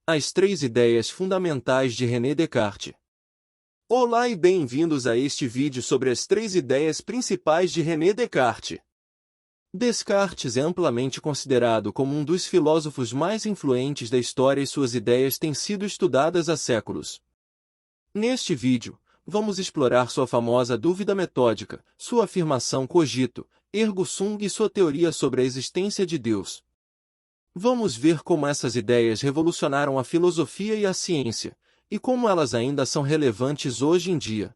As três ideias fundamentais de René Descartes. Olá e bem-vindos a este vídeo sobre as três ideias principais de René Descartes. Descartes é amplamente considerado como um dos filósofos mais influentes da história e suas ideias têm sido estudadas há séculos. Neste vídeo, vamos explorar sua famosa dúvida metódica, sua afirmação cogito, ergo sum e sua teoria sobre a existência de Deus. Vamos ver como essas ideias revolucionaram a filosofia e a ciência, e como elas ainda são relevantes hoje em dia.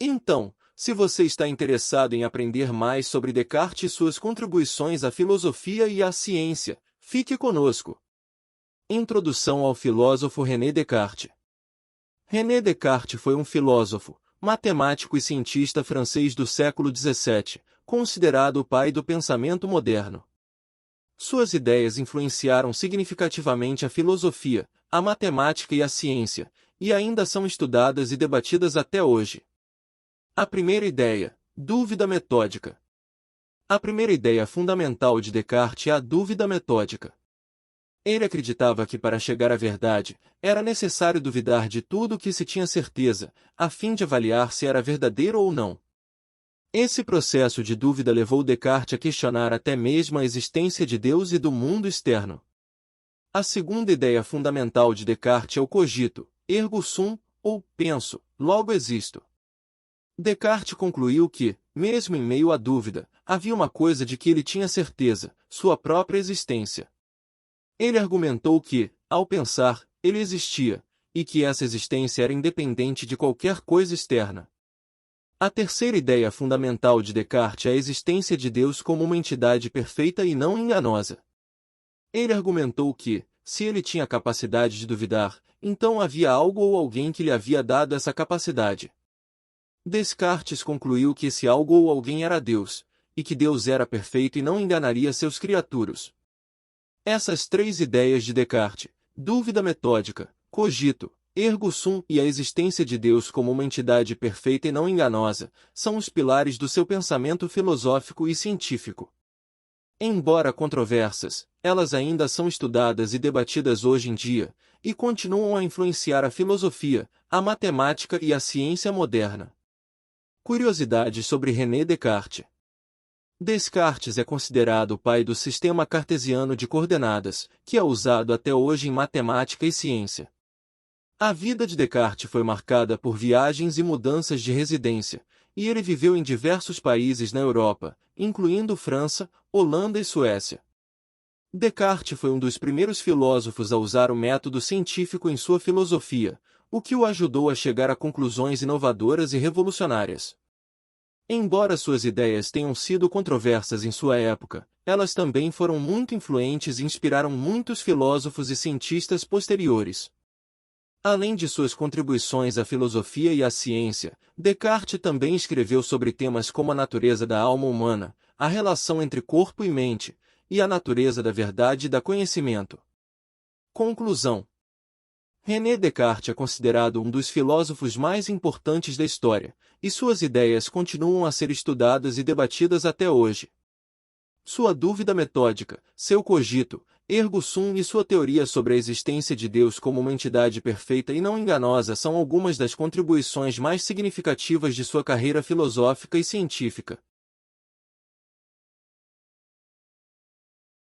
Então, se você está interessado em aprender mais sobre Descartes e suas contribuições à filosofia e à ciência, fique conosco. Introdução ao filósofo René Descartes. René Descartes foi um filósofo, matemático e cientista francês do século XVII, considerado o pai do pensamento moderno. Suas ideias influenciaram significativamente a filosofia, a matemática e a ciência, e ainda são estudadas e debatidas até hoje. A primeira ideia, dúvida metódica. A primeira ideia fundamental de Descartes é a dúvida metódica. Ele acreditava que para chegar à verdade, era necessário duvidar de tudo o que se tinha certeza, a fim de avaliar se era verdadeiro ou não. Esse processo de dúvida levou Descartes a questionar até mesmo a existência de Deus e do mundo externo. A segunda ideia fundamental de Descartes é o cogito, ergo sum, ou penso, logo existo. Descartes concluiu que, mesmo em meio à dúvida, havia uma coisa de que ele tinha certeza, sua própria existência. Ele argumentou que, ao pensar, ele existia, e que essa existência era independente de qualquer coisa externa. A terceira ideia fundamental de Descartes é a existência de Deus como uma entidade perfeita e não enganosa. Ele argumentou que, se ele tinha a capacidade de duvidar, então havia algo ou alguém que lhe havia dado essa capacidade. Descartes concluiu que esse algo ou alguém era Deus, e que Deus era perfeito e não enganaria seus criaturas. Essas três ideias de Descartes, dúvida metódica, cogito, ergo sum e a existência de Deus como uma entidade perfeita e não enganosa, são os pilares do seu pensamento filosófico e científico. Embora controversas, elas ainda são estudadas e debatidas hoje em dia, e continuam a influenciar a filosofia, a matemática e a ciência moderna. Curiosidades sobre René Descartes. Descartes é considerado o pai do sistema cartesiano de coordenadas, que é usado até hoje em matemática e ciência. A vida de Descartes foi marcada por viagens e mudanças de residência, e ele viveu em diversos países na Europa, incluindo França, Holanda e Suécia. Descartes foi um dos primeiros filósofos a usar o método científico em sua filosofia, o que o ajudou a chegar a conclusões inovadoras e revolucionárias. Embora suas ideias tenham sido controversas em sua época, elas também foram muito influentes e inspiraram muitos filósofos e cientistas posteriores. Além de suas contribuições à filosofia e à ciência, Descartes também escreveu sobre temas como a natureza da alma humana, a relação entre corpo e mente, e a natureza da verdade e do conhecimento. Conclusão. René Descartes é considerado um dos filósofos mais importantes da história, e suas ideias continuam a ser estudadas e debatidas até hoje. Sua dúvida metódica, seu cogito, ergo sum e sua teoria sobre a existência de Deus como uma entidade perfeita e não enganosa são algumas das contribuições mais significativas de sua carreira filosófica e científica.